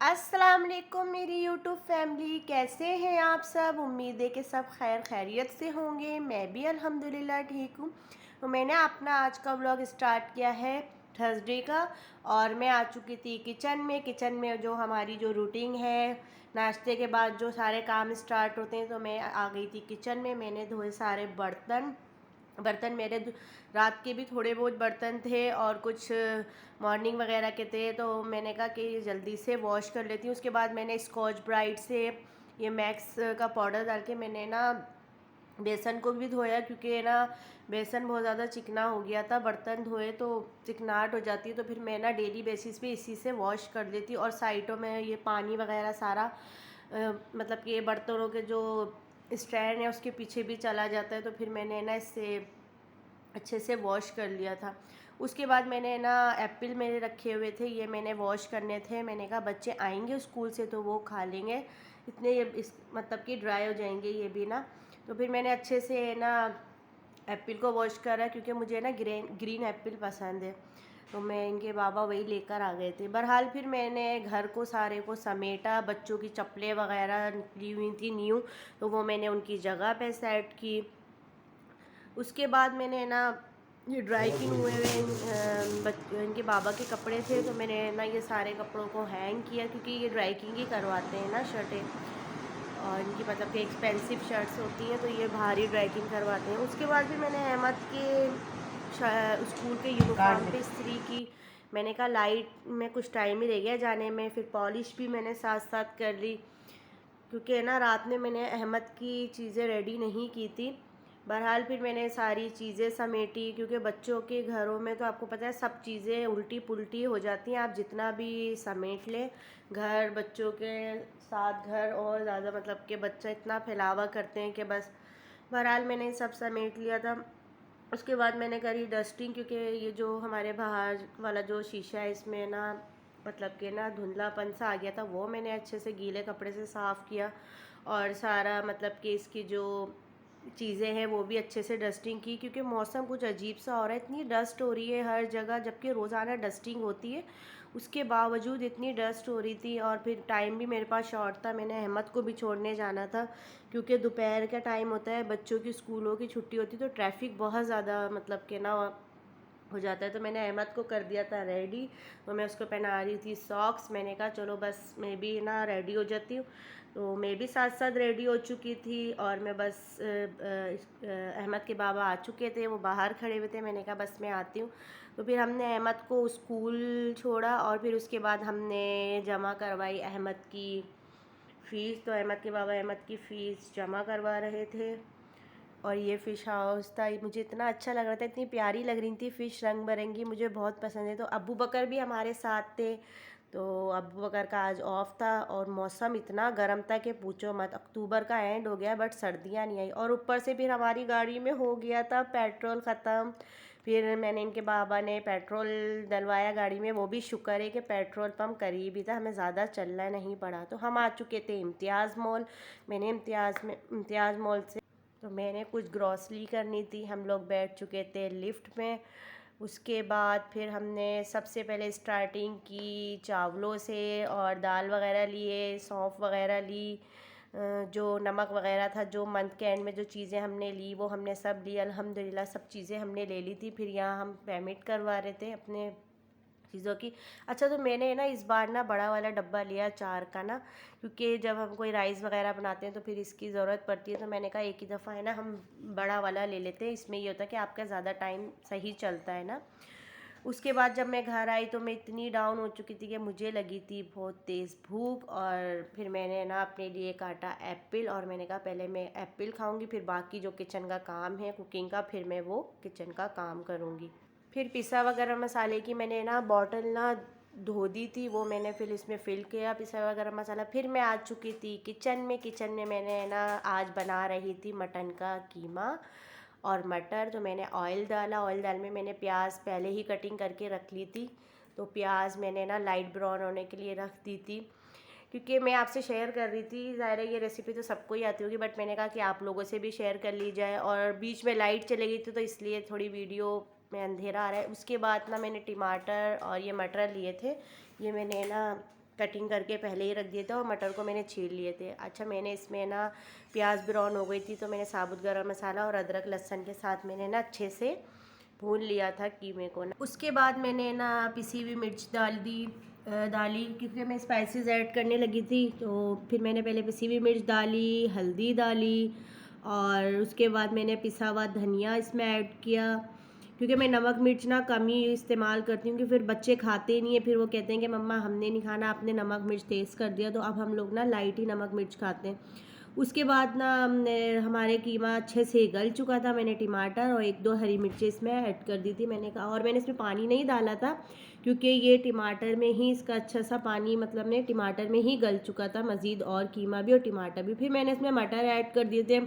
अस्सलाम वालेकुम मेरी यूट्यूब फैमिली, कैसे हैं आप सब। उम्मीद है कि सब खैर खैरियत से होंगे। मैं भी अल्हम्दुलिल्लाह ठीक हूँ। तो मैंने अपना आज का व्लॉग स्टार्ट किया है थर्सडे का, और मैं आ चुकी थी किचन में जो हमारी जो रूटीन है नाश्ते के बाद जो सारे काम स्टार्ट होते हैं, तो मैं आ गई थी किचन में। मैंने धोए सारे बर्तन बर्तन मेरे रात के भी थोड़े बहुत बर्तन थे और कुछ मॉर्निंग वगैरह के थे, तो मैंने कहा कि जल्दी से वॉश कर लेती हूँ। उसके बाद मैंने स्कॉच ब्राइट से ये मैक्स का पाउडर डाल के मैंने ना बेसन को भी धोया, क्योंकि ना बेसन बहुत ज़्यादा चिकना हो गया था। बर्तन धोए तो चिकनाहट हो जाती है, तो फिर मैं ना डेली बेसिस पे इसी से वॉश कर लेती हूँ। और साइडों में ये पानी वगैरह सारा मतलब कि ये बर्तनों के जो स्टैंड है उसके पीछे भी चला जाता है, तो फिर मैंने ना इससे अच्छे से वॉश कर लिया था। उसके बाद मैंने ना एप्पल मेरे रखे हुए थे, ये मैंने वॉश करने थे। मैंने कहा बच्चे आएंगे स्कूल से तो वो खा लेंगे, इतने ये इस मतलब कि ड्राई हो जाएंगे ये भी ना। तो फिर मैंने अच्छे से ना एप्पल को वॉश करा, क्योंकि मुझे ना ग्रीन एप्पल पसंद है। तो मैं इनके बाबा वही लेकर आ गए थे। बहरहाल फिर मैंने घर को सारे को समेटा, बच्चों की चप्पलें वगैरह निकली हुई थी न्यू, तो वो मैंने उनकी जगह पे सेट की। उसके बाद मैंने ना ये ड्राई क्लीन हुए हुए इनके बाबा के कपड़े थे, तो मैंने ना ये सारे कपड़ों को हैंग किया, क्योंकि ये ड्राई क्लीन ही करवाते हैं ना शर्टें, और इनकी मतलब कि एक्सपेंसिव शर्ट्स होती हैं, तो ये भारी ड्राई क्लीन करवाते हैं। उसके बाद भी मैंने अहमद के स्कूल के यूनिफॉर्म पे इस्त्री की। मैंने कहा लाइट में कुछ टाइम ही रह गया जाने में, फिर पॉलिश भी मैंने साथ साथ कर ली, क्योंकि ना रात में मैंने अहमद की चीज़ें रेडी नहीं की थी। बहरहाल फिर मैंने सारी चीज़ें समेटी, क्योंकि बच्चों के घरों में तो आपको पता है सब चीज़ें उल्टी पुल्टी हो जाती हैं, आप जितना भी समेट लें। घर बच्चों के साथ घर और ज़्यादा मतलब कि बच्चा इतना फैलावा करते हैं कि बस। बहरहाल मैंने सब समेट लिया था। उसके बाद मैंने करी डस्टिंग, क्योंकि ये जो हमारे बाहर वाला जो शीशा है इसमें ना मतलब कि ना धुंधलापन सा आ गया था, वो मैंने अच्छे से गीले कपड़े से साफ़ किया। और सारा मतलब कि इसकी जो चीज़ें हैं वो भी अच्छे से डस्टिंग की, क्योंकि मौसम कुछ अजीब सा हो रहा है, इतनी डस्ट हो रही है हर जगह, जबकि रोज़ाना डस्टिंग होती है उसके बावजूद इतनी डस्ट हो रही थी। और फिर टाइम भी मेरे पास शॉर्ट था, मैंने अहमद को भी छोड़ने जाना था, क्योंकि दोपहर का टाइम होता है, बच्चों की स्कूलों की छुट्टी होती है, तो ट्रैफिक बहुत ज़्यादा मतलब कि ना हो जाता है। तो मैंने अहमद को कर दिया था रेडी, तो मैं उसको पहना रही थी सॉक्स। मैंने कहा चलो बस मैं भी ना रेडी हो जाती हूँ, तो मैं भी साथ साथ रेडी हो चुकी थी। और मैं बस अहमद के बाबा आ चुके थे, वो बाहर खड़े हुए थे। मैंने कहा बस मैं आती हूँ। तो फिर हमने अहमद को स्कूल छोड़ा, और फिर उसके बाद हमने जमा करवाई अहमद की फ़ीस। तो अहमद के बाबा अहमद की फ़ीस जमा करवा रहे थे। और ये फ़िश हाउस था, ये मुझे इतना अच्छा लग रहा था, इतनी प्यारी लग रही थी फ़िश, रंग बिरंगी, मुझे बहुत पसंद है। तो अब्बू बकर भी हमारे साथ थे, तो अब्बू बकर का आज ऑफ था। और मौसम इतना गर्म था कि पूछो मत, अक्टूबर का एंड हो गया बट सर्दियाँ नहीं आई। और ऊपर से फिर हमारी गाड़ी में हो गया था पेट्रोल ख़त्म। फिर मैंने इनके बाबा ने पेट्रोल डलवाया गाड़ी में, वो भी शुक्र है कि पेट्रोल पंप करीब ही था, हमें ज़्यादा चलना नहीं पड़ा। तो हम आ चुके थे इम्तियाज़ मॉल। मैंने इम्तियाज़ मॉल से तो मैंने कुछ ग्रॉसरी करनी थी, हम लोग बैठ चुके थे लिफ्ट में। उसके बाद फिर हमने सबसे पहले स्टार्टिंग की चावलों से, और दाल वगैरह लिए, सौंफ वगैरह ली, जो नमक वगैरह था, जो मंथ के एंड में जो चीज़ें हमने ली वो हमने सब ली। अल्हम्दुलिल्लाह सब चीज़ें हमने ले ली थी। फिर यहाँ हम पेमेंट करवा रहे थे अपने चीज़ों की। अच्छा, तो मैंने ना इस बार ना बड़ा वाला डब्बा लिया 4 का ना, क्योंकि जब हम कोई राइस वगैरह बनाते हैं तो फिर इसकी ज़रूरत पड़ती है। तो मैंने कहा एक ही दफ़ा है ना हम बड़ा वाला ले लेते हैं, इसमें ये होता है कि आपका ज़्यादा टाइम सही चलता है ना। उसके बाद जब मैं घर आई तो मैं इतनी डाउन हो चुकी थी कि मुझे लगी थी बहुत तेज़ भूख। और फिर मैंने ना अपने लिए काटा एप्पल, और मैंने कहा पहले मैं एप्पल खाऊंगी, फिर बाकी जो किचन का काम है कुकिंग का फिर मैं वो किचन का काम करूँगी। फिर पिसा वगैरह मसाले की मैंने ना बॉटल ना धो दी थी, वो मैंने फिर इसमें फ़िल किया पिसा वगैरह मसाला। फिर मैं आ चुकी थी किचन में मैंने ना आज बना रही थी मटन का कीमा और मटर। तो मैंने ऑयल डाला, ऑयल डाल में मैंने प्याज पहले ही कटिंग करके रख ली थी। तो प्याज मैंने ना लाइट ब्राउन होने के लिए रख दी थी, क्योंकि मैं आपसे शेयर कर रही थी, ज़ाहिर है ये रेसिपी तो सबको ही आती होगी, बट मैंने कहा कि आप लोगों से भी शेयर कर ली जाए। और बीच में लाइट चली गई थी तो इसलिए थोड़ी वीडियो में अंधेरा आ रहा है। उसके बाद ना मैंने टमाटर और ये मटर लिए थे, ये मैंने ना कटिंग करके पहले ही रख दिए थे और मटर को मैंने छील लिए थे। अच्छा, मैंने इसमें ना प्याज ब्राउन हो गई थी तो मैंने साबुत गरम मसाला और अदरक लहसुन के साथ मैंने ना अच्छे से भून लिया था कीमे को ना। उसके बाद मैंने ना पिसी हुई मिर्च डाली क्योंकि मैं स्पाइसेस ऐड करने लगी थी। तो फिर मैंने पहले पिसी हुई मिर्च डाली, हल्दी डाली और उसके बाद मैंने पिसा हुआ धनिया इसमें ऐड किया, क्योंकि मैं नमक मिर्च ना कम ही इस्तेमाल करती हूँ कि फिर बच्चे खाते नहीं है, फिर वो कहते हैं कि मम्मा हमने नहीं खाना, आपने नमक मिर्च तेज़ कर दिया। तो अब हम लोग ना लाइट ही नमक मिर्च खाते हैं। उसके बाद ना हमारे कीमा अच्छे से गल चुका था। मैंने टमाटर और 1-2 हरी मिर्चें इसमें ऐड कर दी थी। मैंने कहा, और मैंने इसमें पानी नहीं डाला था क्योंकि ये टमाटर में ही इसका अच्छा सा पानी, मतलब ने टमाटर में ही गल चुका था मज़ीद, और कीमा भी और टमाटर भी। फिर मैंने इसमें मटर ऐड कर दिए थे।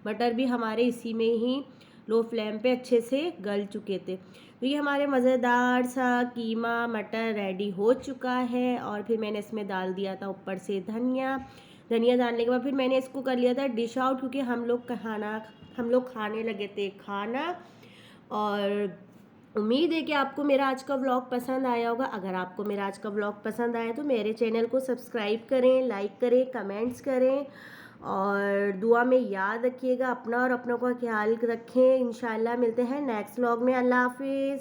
मटर भी हमारे इसी में ही लो फ्लेम पे अच्छे से गल चुके थे। तो ये हमारे मज़ेदार सा कीमा मटर रेडी हो चुका है। और फिर मैंने इसमें डाल दिया था ऊपर से धनिया डालने के बाद फिर मैंने इसको कर लिया था डिश आउट, क्योंकि हम लोग खाने लगे थे खाना। और उम्मीद है कि आपको मेरा आज का व्लॉग पसंद आया होगा। अगर आपको मेरा आज का व्लॉग पसंद आया तो मेरे चैनल को सब्सक्राइब करें, लाइक करें, कमेंट्स करें और दुआ में याद रखिएगा। अपना और अपनों का ख्याल रखें। इंशाल्लाह मिलते हैं नेक्स्ट व्लॉग में। अल्लाह हाफिज़।